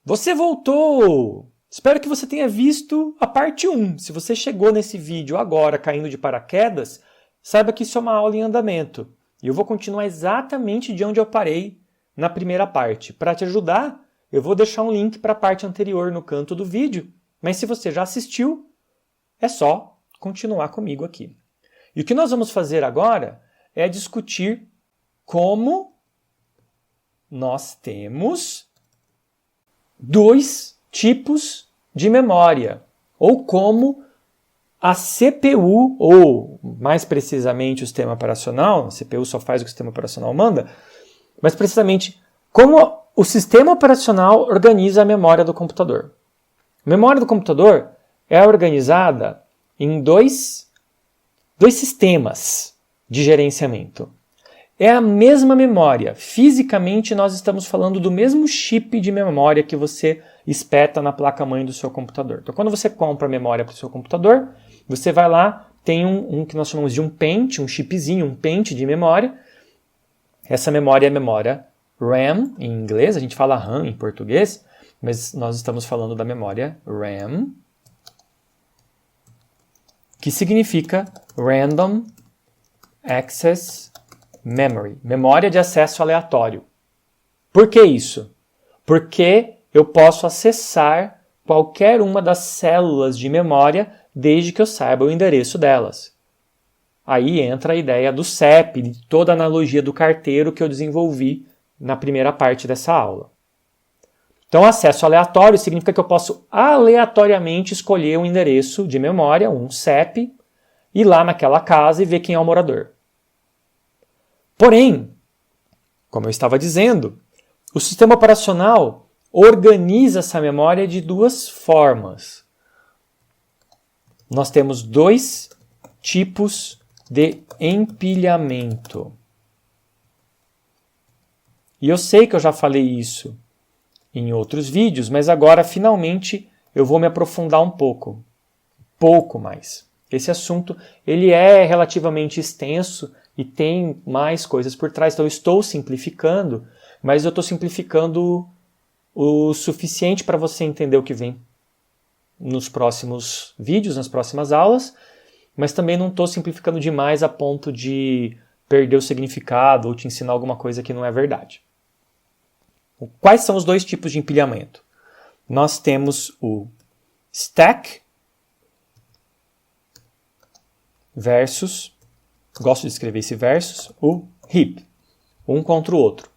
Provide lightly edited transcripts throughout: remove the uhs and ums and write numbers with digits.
Você voltou! Espero que você tenha visto a parte 1. Se você chegou nesse vídeo agora caindo de paraquedas, saiba que isso é uma aula em andamento. E eu vou continuar exatamente de onde eu parei na primeira parte. Para te ajudar, eu vou deixar um link para a parte anterior no canto do vídeo, mas se você já assistiu, é só continuar comigo aqui. E o que nós vamos fazer agora é discutir como nós temos dois tipos de memória, ou como a CPU, ou mais precisamente o sistema operacional, a CPU só faz o que o sistema operacional manda, mas precisamente como o sistema operacional organiza a memória do computador. A memória do computador é organizada em dois sistemas de gerenciamento. É a mesma memória. Fisicamente, nós estamos falando do mesmo chip de memória que você espeta na placa-mãe do seu computador. Então, quando você compra a memória para o seu computador, você vai lá, tem um que nós chamamos de um pente, um chipzinho, um pente de memória. Essa memória é a memória RAM, em inglês, a gente fala RAM em português, mas nós estamos falando da memória RAM, que significa Random Access Memory, memória de acesso aleatório. Por que isso? Porque eu posso acessar qualquer uma das células de memória desde que eu saiba o endereço delas. Aí entra a ideia do CEP, de toda a analogia do carteiro que eu desenvolvi na primeira parte dessa aula. Então, acesso aleatório significa que eu posso aleatoriamente escolher um endereço de memória, um CEP, ir lá naquela casa e ver quem é o morador. Porém, como eu estava dizendo, o sistema operacional organiza essa memória de duas formas. Nós temos dois tipos de empilhamento. E eu sei que eu já falei isso em outros vídeos, mas agora finalmente eu vou me aprofundar um pouco mais. Esse assunto ele é relativamente extenso e tem mais coisas por trás, então eu estou simplificando, mas eu estou simplificando o suficiente para você entender o que vem nos próximos vídeos, nas próximas aulas, mas também não estou simplificando demais a ponto de perder o significado ou te ensinar alguma coisa que não é verdade. Quais são os dois tipos de empilhamento? Nós temos o stack versus, gosto de escrever esse versus, o heap, um contra o outro.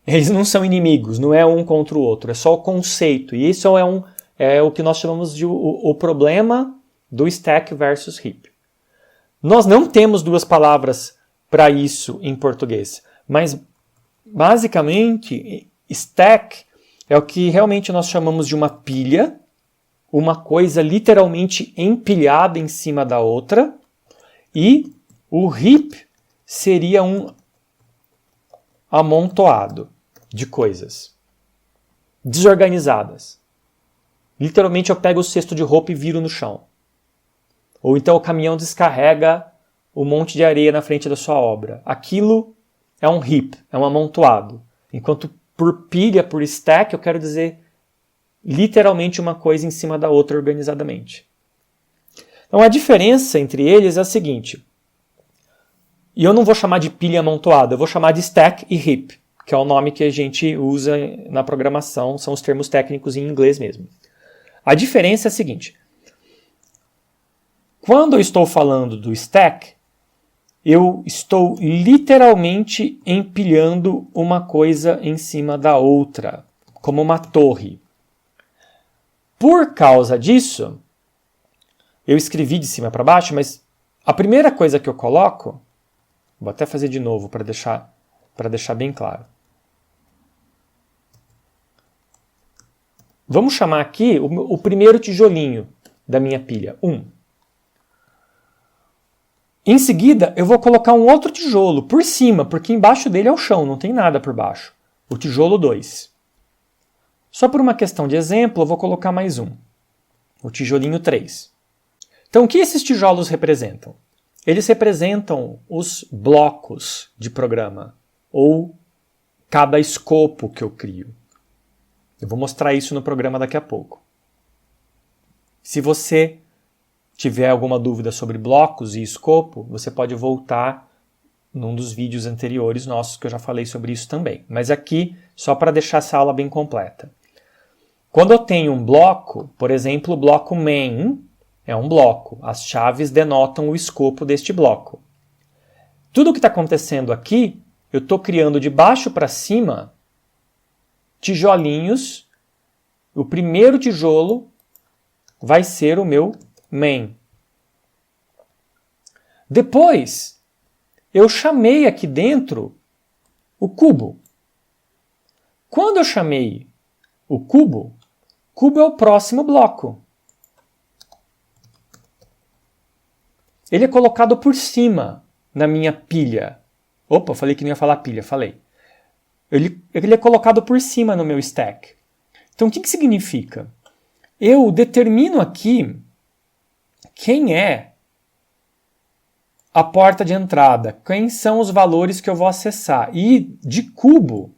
Eles não são inimigos, não é um contra o outro, é só o conceito. E isso é o que nós chamamos de o problema do stack versus heap. Nós não temos duas palavras para isso em português, mas basicamente, stack é o que realmente nós chamamos de uma pilha, uma coisa literalmente empilhada em cima da outra, e o heap seria um amontoado de coisas desorganizadas. Literalmente eu pego o cesto de roupa e viro no chão. Ou então o caminhão descarrega um monte de areia na frente da sua obra. Aquilo é um heap, é um amontoado. Enquanto por pilha, por stack, eu quero dizer literalmente uma coisa em cima da outra organizadamente. Então a diferença entre eles é a seguinte. E eu não vou chamar de pilha amontoada, eu vou chamar de stack e heap, que é o nome que a gente usa na programação, são os termos técnicos em inglês mesmo. A diferença é a seguinte. Quando eu estou falando do stack, eu estou literalmente empilhando uma coisa em cima da outra, como uma torre. Por causa disso, eu escrevi de cima para baixo, mas a primeira coisa que eu coloco, vou até fazer de novo para deixar bem claro. Vamos chamar aqui o primeiro tijolinho da minha pilha, 1. Em seguida, eu vou colocar um outro tijolo por cima, porque embaixo dele é o chão, não tem nada por baixo. O tijolo 2. Só por uma questão de exemplo, eu vou colocar mais um. O tijolinho 3. Então, o que esses tijolos representam? Eles representam os blocos de programa, ou cada escopo que eu crio. Eu vou mostrar isso no programa daqui a pouco. Se você tiver alguma dúvida sobre blocos e escopo, você pode voltar num dos vídeos anteriores nossos que eu já falei sobre isso também. Mas aqui, só para deixar essa aula bem completa. Quando eu tenho um bloco, por exemplo, o bloco main é um bloco. As chaves denotam o escopo deste bloco. Tudo o que está acontecendo aqui, eu estou criando de baixo para cima tijolinhos. O primeiro tijolo vai ser o meu main. Depois, eu chamei aqui dentro o cubo. Quando eu chamei o cubo é o próximo bloco. Ele é colocado por cima na minha pilha. Opa, falei que não ia falar pilha, falei. Ele é colocado por cima no meu stack. Então, o que significa? Eu determino aqui quem é a porta de entrada, quem são os valores que eu vou acessar. E de cubo,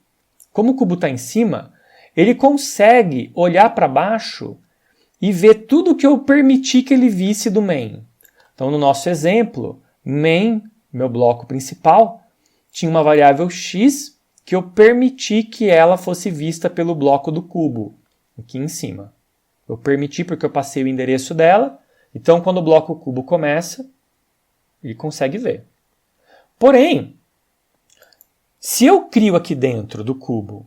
como o cubo está em cima, ele consegue olhar para baixo e ver tudo que eu permiti que ele visse do main. Então, no nosso exemplo, main, meu bloco principal, tinha uma variável x que eu permiti que ela fosse vista pelo bloco do cubo, aqui em cima. Eu permiti porque eu passei o endereço dela, então quando o bloco cubo começa, ele consegue ver. Porém, se eu crio aqui dentro do cubo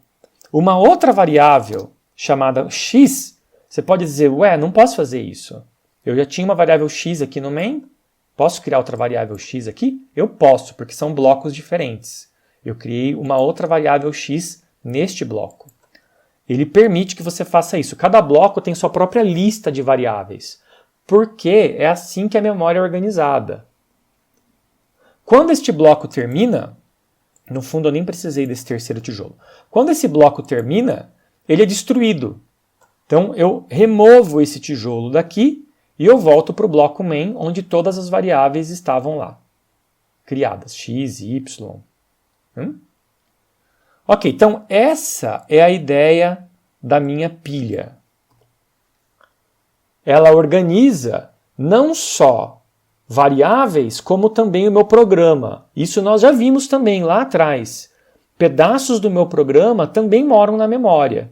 uma outra variável chamada x, você pode dizer, ué, não posso fazer isso. Eu já tinha uma variável x aqui no main, posso criar outra variável x aqui? Eu posso, porque são blocos diferentes. Eu criei uma outra variável x neste bloco. Ele permite que você faça isso. Cada bloco tem sua própria lista de variáveis, porque é assim que a memória é organizada. Quando este bloco termina, no fundo eu nem precisei desse terceiro tijolo. Quando esse bloco termina, ele é destruído. Então eu removo esse tijolo daqui e eu volto para o bloco main, onde todas as variáveis estavam lá, criadas, x, y. Ok, então essa é a ideia da minha pilha. Ela organiza não só variáveis, como também o meu programa. Isso nós já vimos também lá atrás. Pedaços do meu programa também moram na memória.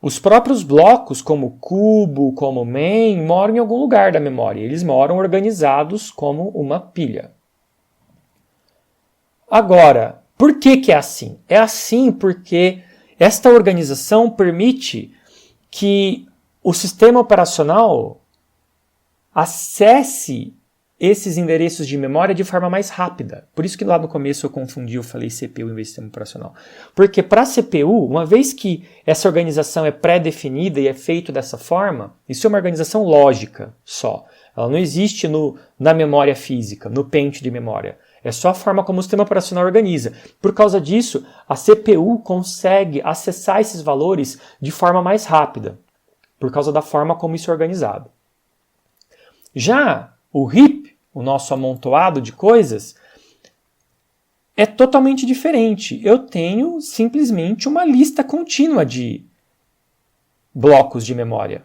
Os próprios blocos, como cubo, como main, moram em algum lugar da memória. Eles moram organizados como uma pilha. Agora, por que é assim? É assim porque esta organização permite que o sistema operacional acesse esses endereços de memória de forma mais rápida. Por isso que lá no começo eu confundi, eu falei CPU em vez de sistema operacional. Porque para a CPU, uma vez que essa organização é pré-definida e é feito dessa forma, isso é uma organização lógica só. Ela não existe na memória física, no pente de memória. É só a forma como o sistema operacional organiza. Por causa disso, a CPU consegue acessar esses valores de forma mais rápida, por causa da forma como isso é organizado. Já o heap, o nosso amontoado de coisas, é totalmente diferente. Eu tenho simplesmente uma lista contínua de blocos de memória.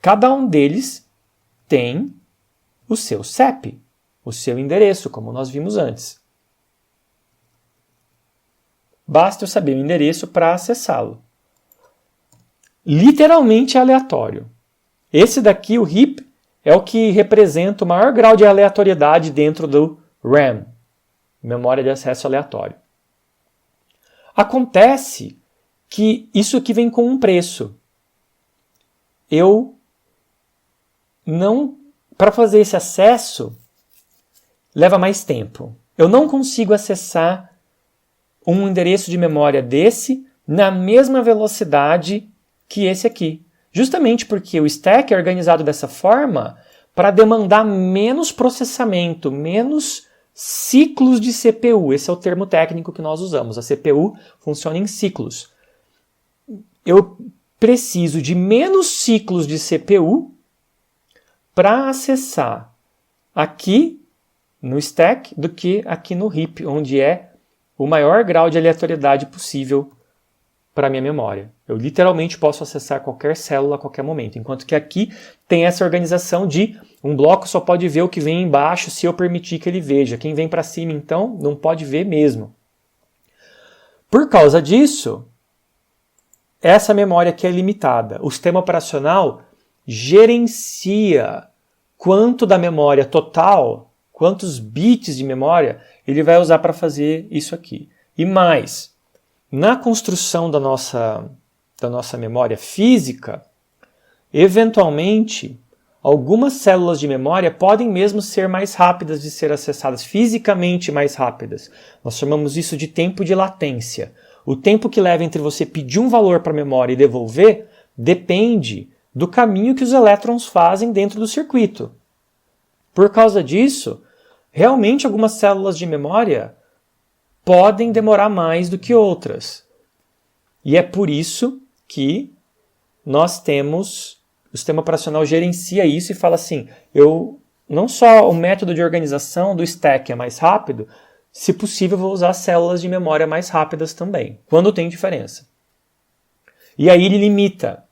Cada um deles tem o seu CEP, o seu endereço, como nós vimos antes. Basta eu saber o endereço para acessá-lo. Literalmente aleatório. Esse daqui, o heap, é o que representa o maior grau de aleatoriedade dentro do RAM, memória de acesso aleatório. Acontece que isso aqui vem com um preço. Para fazer esse acesso, leva mais tempo. Eu não consigo acessar um endereço de memória desse na mesma velocidade que esse aqui. Justamente porque o stack é organizado dessa forma para demandar menos processamento, menos ciclos de CPU. Esse é o termo técnico que nós usamos. A CPU funciona em ciclos. Eu preciso de menos ciclos de CPU para acessar aqui no stack do que aqui no heap, onde é o maior grau de aleatoriedade possível para a minha memória. Eu literalmente posso acessar qualquer célula a qualquer momento, enquanto que aqui tem essa organização de um bloco só pode ver o que vem embaixo se eu permitir que ele veja. Quem vem para cima, então, não pode ver mesmo. Por causa disso, essa memória aqui é limitada. O sistema operacional gerencia quanto da memória total, quantos bits de memória ele vai usar para fazer isso aqui. E mais, na construção da nossa memória física, eventualmente, algumas células de memória podem mesmo ser mais rápidas de ser acessadas, fisicamente mais rápidas. Nós chamamos isso de tempo de latência. O tempo que leva entre você pedir um valor para a memória e devolver depende do caminho que os elétrons fazem dentro do circuito. Por causa disso, realmente algumas células de memória podem demorar mais do que outras. E é por isso que nós temos, o sistema operacional gerencia isso e fala assim, não só o método de organização do stack é mais rápido, se possível vou usar células de memória mais rápidas também, quando tem diferença. E aí ele limita.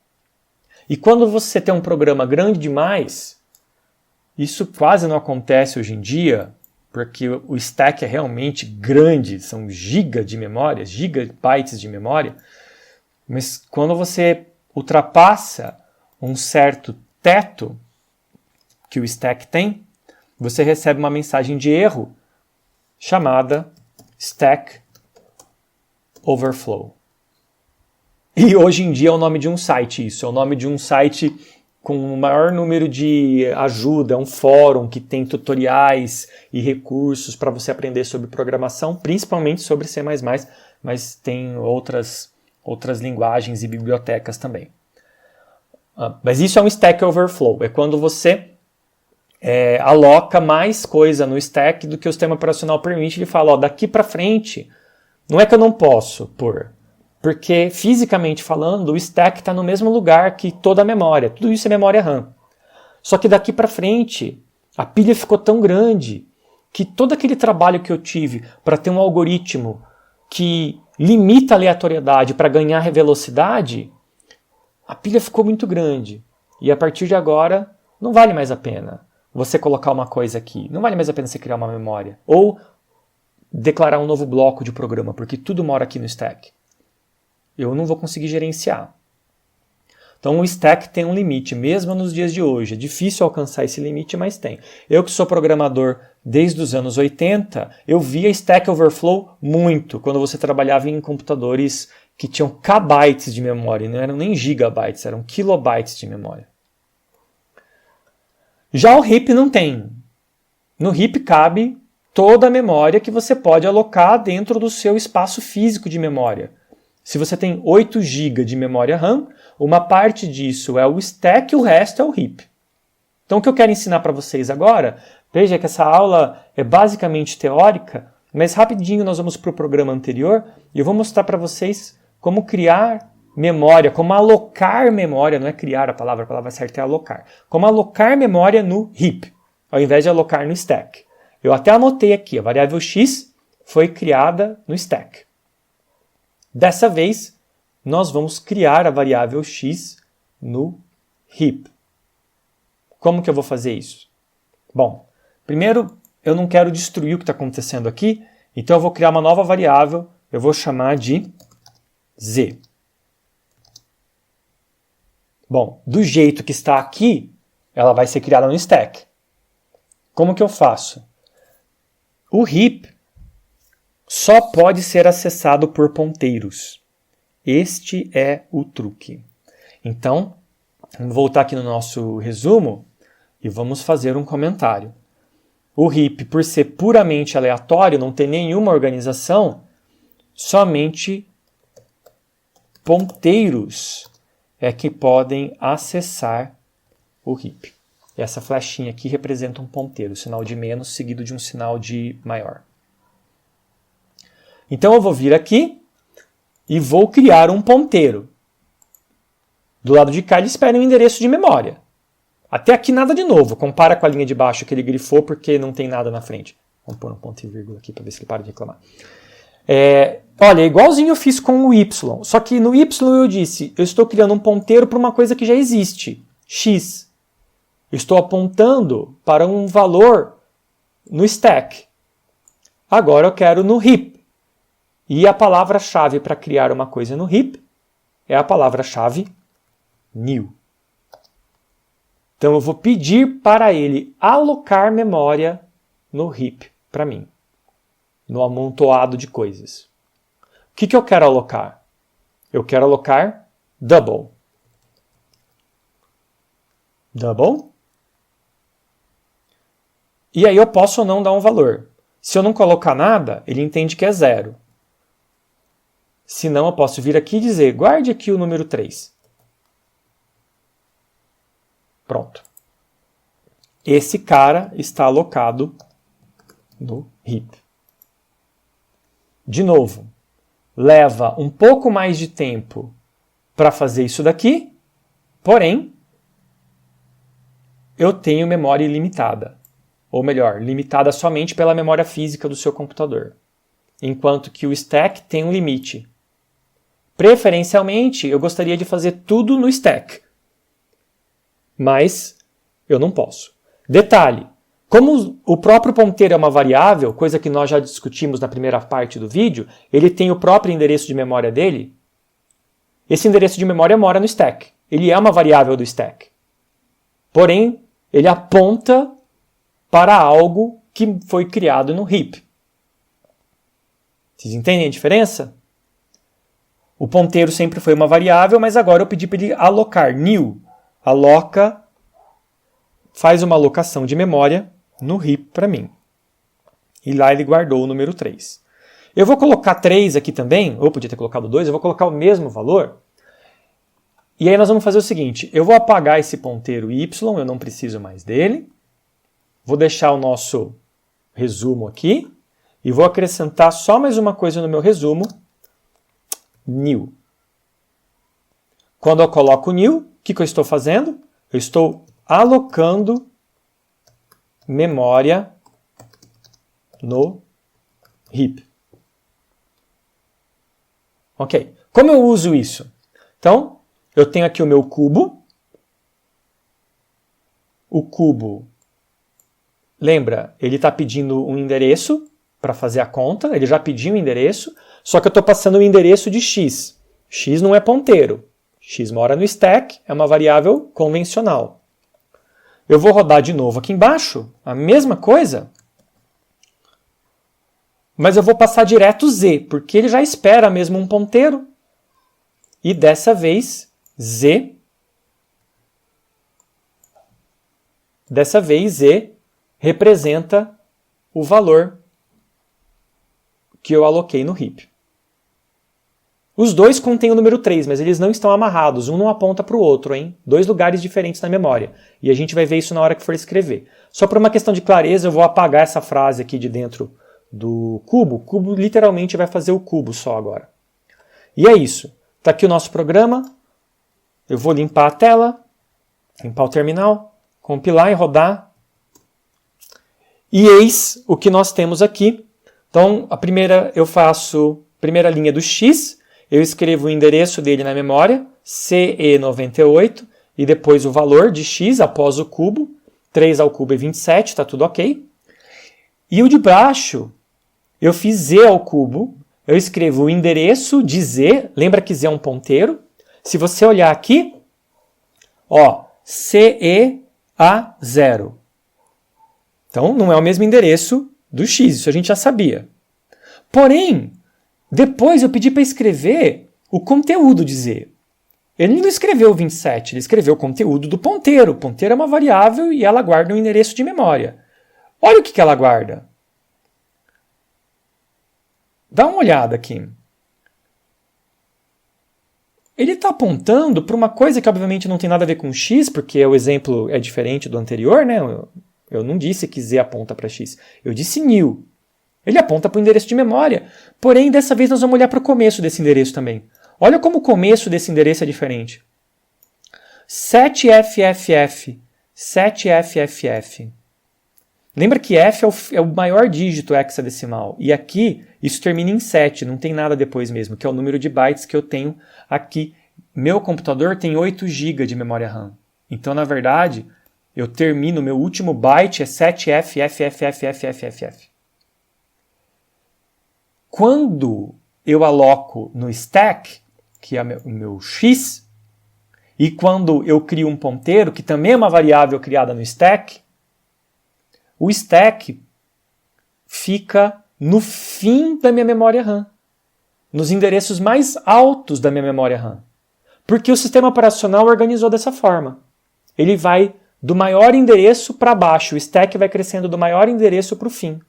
E quando você tem um programa grande demais, isso quase não acontece hoje em dia, porque o stack é realmente grande, são gigas de memória, gigabytes de memória, mas quando você ultrapassa um certo teto que o stack tem, você recebe uma mensagem de erro chamada Stack Overflow. E hoje em dia é o nome de um site isso, é o nome de um site com o maior número de ajuda, um fórum que tem tutoriais e recursos para você aprender sobre programação, principalmente sobre C++, mas tem outras linguagens e bibliotecas também. Mas isso é um Stack Overflow, é quando você aloca mais coisa no stack do que o sistema operacional permite. Ele fala, daqui para frente, não é que eu não posso pôr, porque fisicamente falando, o stack está no mesmo lugar que toda a memória, tudo isso é memória RAM. Só que daqui para frente, a pilha ficou tão grande que todo aquele trabalho que eu tive para ter um algoritmo que limita a aleatoriedade para ganhar velocidade, a pilha ficou muito grande. E a partir de agora, não vale mais a pena você colocar uma coisa aqui. Não vale mais a pena você criar uma memória. Ou declarar um novo bloco de programa, porque tudo mora aqui no stack. Eu não vou conseguir gerenciar. Então o stack tem um limite, mesmo nos dias de hoje. É difícil alcançar esse limite, mas tem. Eu que sou programador desde os anos 80, eu via Stack Overflow muito, quando você trabalhava em computadores que tinham kbytes de memória, não eram nem gigabytes, eram kilobytes de memória. Já o heap não tem. No heap cabe toda a memória que você pode alocar dentro do seu espaço físico de memória. Se você tem 8 GB de memória RAM, uma parte disso é o stack e o resto é o heap. Então o que eu quero ensinar para vocês agora, veja que essa aula é basicamente teórica, mas rapidinho nós vamos para o programa anterior e eu vou mostrar para vocês como criar memória, como alocar memória, não é criar a palavra certa é alocar. Como alocar memória no heap, ao invés de alocar no stack. Eu até anotei aqui, a variável x foi criada no stack. Dessa vez, nós vamos criar a variável x no heap. Como que eu vou fazer isso? Bom, primeiro eu não quero destruir o que está acontecendo aqui, então eu vou criar uma nova variável, eu vou chamar de z. Bom, do jeito que está aqui, ela vai ser criada no stack. Como que eu faço? O heap só pode ser acessado por ponteiros. Este é o truque. Então, vamos voltar aqui no nosso resumo e vamos fazer um comentário. O heap, por ser puramente aleatório, não tem nenhuma organização, somente ponteiros é que podem acessar o heap. Essa flechinha aqui representa um ponteiro, sinal de menos seguido de um sinal de maior. Então eu vou vir aqui e vou criar um ponteiro. Do lado de cá ele espera um endereço de memória. Até aqui nada de novo, compara com a linha de baixo que ele grifou porque não tem nada na frente. Vamos pôr um ponto e vírgula aqui para ver se ele para de reclamar. Olha, é igualzinho eu fiz com o y, só que no y eu disse, eu estou criando um ponteiro para uma coisa que já existe, x. Eu estou apontando para um valor no stack. Agora eu quero no heap. E a palavra-chave para criar uma coisa no heap é a palavra-chave new. Então eu vou pedir para ele alocar memória no heap para mim, no amontoado de coisas. O que eu quero alocar? Eu quero alocar double. Double. E aí eu posso ou não dar um valor. Se eu não colocar nada, ele entende que é 0. Se não, eu posso vir aqui e dizer, guarde aqui o número 3. Pronto. Esse cara está alocado no heap. De novo, leva um pouco mais de tempo para fazer isso daqui, porém, eu tenho memória ilimitada. Ou melhor, limitada somente pela memória física do seu computador. Enquanto que o stack tem um limite. Preferencialmente, eu gostaria de fazer tudo no stack. Mas eu não posso. Detalhe, como o próprio ponteiro é uma variável, coisa que nós já discutimos na primeira parte do vídeo, ele tem o próprio endereço de memória dele. Esse endereço de memória mora no stack. Ele é uma variável do stack. Porém, ele aponta para algo que foi criado no heap. Vocês entendem a diferença? O ponteiro sempre foi uma variável, mas agora eu pedi para ele alocar. New. Aloca, faz uma alocação de memória no heap para mim. E lá ele guardou o número 3. Eu vou colocar 3 aqui também, ou podia ter colocado 2, eu vou colocar o mesmo valor. E aí nós vamos fazer o seguinte, eu vou apagar esse ponteiro y, eu não preciso mais dele. Vou deixar o nosso resumo aqui e vou acrescentar só mais uma coisa no meu resumo, new. Quando eu coloco new, o que eu estou fazendo? Eu estou alocando memória no heap. Ok. Como eu uso isso? Então, eu tenho aqui o meu cubo. O cubo, lembra, ele está pedindo um endereço para fazer a conta. Ele já pediu um endereço, só que eu estou passando o endereço de x. X não é ponteiro. X mora no stack, é uma variável convencional. Eu vou rodar de novo aqui embaixo, a mesma coisa, mas eu vou passar direto z, porque ele já espera mesmo um ponteiro. E dessa vez, z representa o valor que eu aloquei no heap. Os dois contêm o número 3, mas eles não estão amarrados, um não aponta para o outro, hein? 2 lugares diferentes na memória. E a gente vai ver isso na hora que for escrever. Só por uma questão de clareza, eu vou apagar essa frase aqui de dentro do cubo. O cubo literalmente vai fazer o cubo só agora. E é isso. Está aqui o nosso programa. Eu vou limpar a tela, limpar o terminal, compilar e rodar. E eis o que nós temos aqui. Então, a primeira eu faço a primeira linha do x, eu escrevo o endereço dele na memória, CE98, e depois o valor de x após o cubo, 3 ao cubo é 27, está tudo ok. E o de baixo, eu fiz z ao cubo, eu escrevo o endereço de z, lembra que z é um ponteiro? Se você olhar aqui, ó, CE a 0. Então, não é o mesmo endereço do x, isso a gente já sabia. Porém, depois eu pedi para escrever o conteúdo de z. Ele não escreveu 27, ele escreveu o conteúdo do ponteiro. O ponteiro é uma variável e ela guarda um endereço de memória. Olha o que ela guarda. Dá uma olhada aqui. Ele está apontando para uma coisa que obviamente não tem nada a ver com x, porque o exemplo é diferente do anterior, né? Eu não disse que z aponta para x, eu disse new. Ele aponta para o endereço de memória. Porém, dessa vez nós vamos olhar para o começo desse endereço também. Olha como o começo desse endereço é diferente. 7FFF. 7FFF. Lembra que F é o maior dígito hexadecimal. E aqui isso termina em 7, não tem nada depois mesmo, que é o número de bytes que eu tenho aqui. Meu computador tem 8 GB de memória RAM. Então, na verdade, eu termino, meu último byte é 7F. Quando eu aloco no stack, que é o meu X, e quando eu crio um ponteiro, que também é uma variável criada no stack, o stack fica no fim da minha memória RAM, nos endereços mais altos da minha memória RAM. Porque o sistema operacional organizou dessa forma. Ele vai do maior endereço para baixo, o stack vai crescendo do maior endereço para o fim,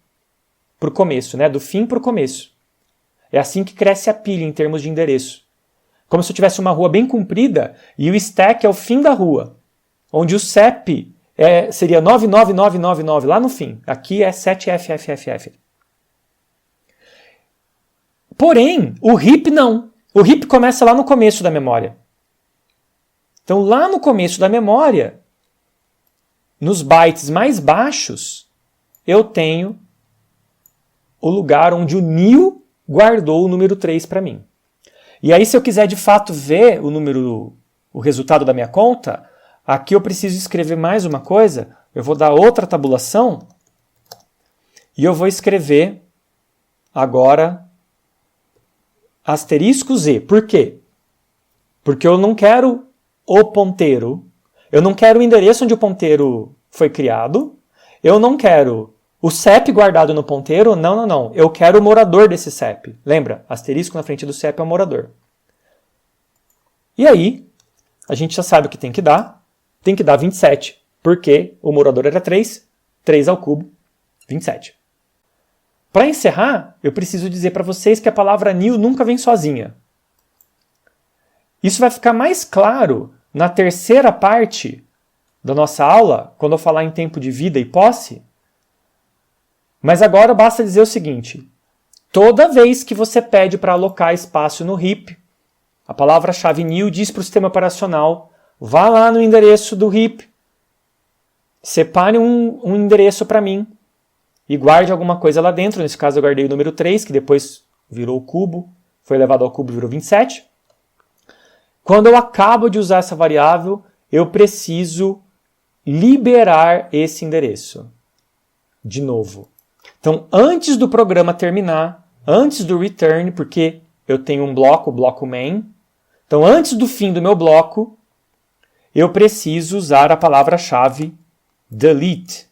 para o começo, né? Do fim para o começo. É assim que cresce a pilha em termos de endereço. Como se eu tivesse uma rua bem comprida e o stack é o fim da rua, onde o CEP seria 99999 lá no fim. Aqui é 7F. Porém, o heap não. O heap começa lá no começo da memória. Então, lá no começo da memória, nos bytes mais baixos, eu tenho o lugar onde o new guardou o número 3 para mim. E aí, se eu quiser de fato ver o resultado da minha conta, aqui eu preciso escrever mais uma coisa. Eu vou dar outra tabulação e eu vou escrever agora asterisco Z. Por quê? Porque eu não quero o ponteiro, eu não quero o endereço onde o ponteiro foi criado, eu não quero o CEP guardado no ponteiro, não. Eu quero o morador desse CEP. Lembra? Asterisco na frente do CEP é o morador. E aí, a gente já sabe o que tem que dar. Tem que dar 27, porque o morador era 3, 3 ao cubo, 27. Para encerrar, eu preciso dizer para vocês que a palavra new nunca vem sozinha. Isso vai ficar mais claro na terceira parte da nossa aula, quando eu falar em tempo de vida e posse. Mas agora basta dizer o seguinte: toda vez que você pede para alocar espaço no heap, a palavra-chave new diz para o sistema operacional: vá lá no endereço do heap, separe um endereço para mim e guarde alguma coisa lá dentro. Nesse caso eu guardei o número 3, que depois virou o cubo, foi elevado ao cubo e virou 27. Quando eu acabo de usar essa variável, eu preciso liberar esse endereço. De novo. Então, antes do programa terminar, antes do return, porque eu tenho um bloco, o bloco main. Então, antes do fim do meu bloco, eu preciso usar a palavra-chave delete.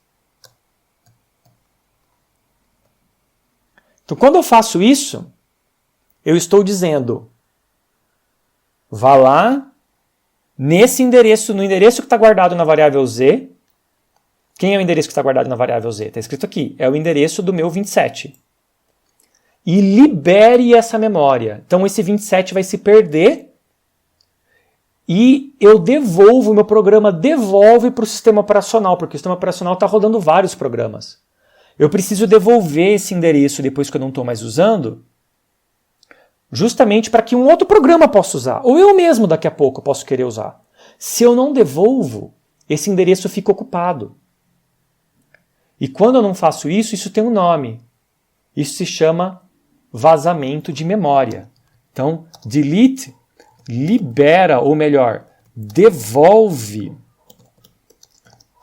Então, quando eu faço isso, eu estou dizendo: vá lá nesse endereço, no endereço que está guardado na variável Z. Quem é o endereço que está guardado na variável Z? Está escrito aqui. É o endereço do meu 27. E libere essa memória. Então, esse 27 vai se perder e eu devolvo, o meu programa devolve para o sistema operacional, porque o sistema operacional está rodando vários programas. Eu preciso devolver esse endereço depois que eu não estou mais usando, justamente para que um outro programa possa usar. Ou eu mesmo daqui a pouco posso querer usar. Se eu não devolvo, esse endereço fica ocupado. E quando eu não faço isso, isso tem um nome. Isso se chama vazamento de memória. Então, delete libera, ou melhor, devolve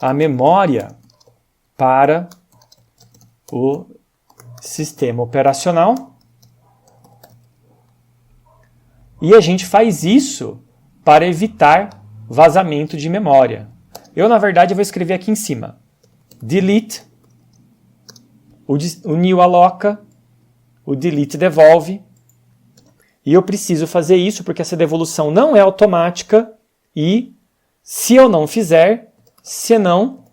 a memória para o sistema operacional. E a gente faz isso para evitar vazamento de memória. Eu, na verdade, vou escrever aqui em cima. Delete, o new aloca, o delete devolve. E eu preciso fazer isso porque essa devolução não é automática e, se eu não fizer, senão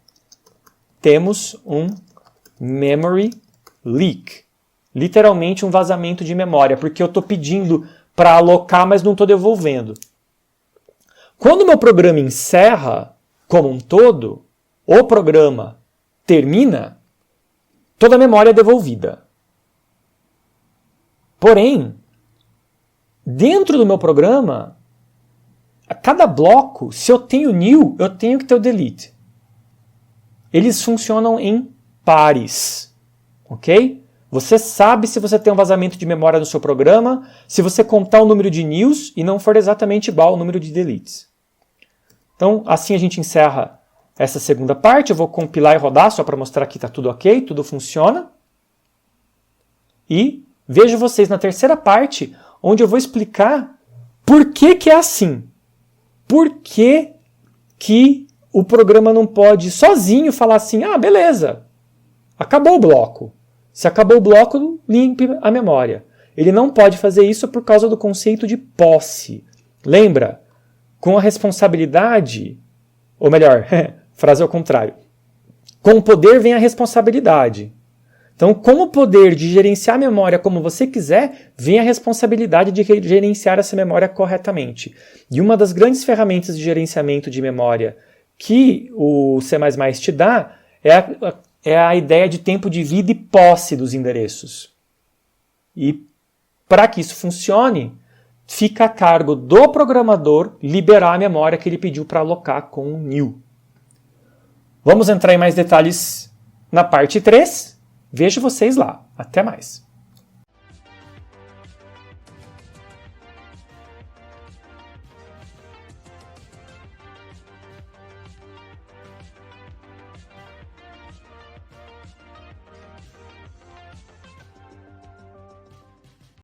temos um memory leak. Literalmente um vazamento de memória, porque eu estou pedindo para alocar, mas não estou devolvendo. Quando o meu programa encerra como um todo, o programa termina, toda a memória é devolvida. Porém, dentro do meu programa, a cada bloco, se eu tenho new, eu tenho que ter o delete. Eles funcionam em pares, ok? Você sabe se você tem um vazamento de memória no seu programa, se você contar o número de news e não for exatamente igual ao número de deletes. Então, assim a gente encerra essa segunda parte. Eu vou compilar e rodar só para mostrar que está tudo ok, tudo funciona. E vejo vocês na terceira parte, onde eu vou explicar por que é assim. Por que o programa não pode sozinho falar assim, ah, beleza, acabou o bloco. Se acabou o bloco, limpe a memória. Ele não pode fazer isso por causa do conceito de posse. Lembra? Com a responsabilidade, ou melhor, frase ao contrário. Com o poder vem a responsabilidade. Então, com o poder de gerenciar a memória como você quiser, vem a responsabilidade de gerenciar essa memória corretamente. E uma das grandes ferramentas de gerenciamento de memória que o C++ te dá é a ideia de tempo de vida e posse dos endereços. E para que isso funcione, fica a cargo do programador liberar a memória que ele pediu para alocar com o new. Vamos entrar em mais detalhes na parte 3. Vejo vocês lá. Até mais.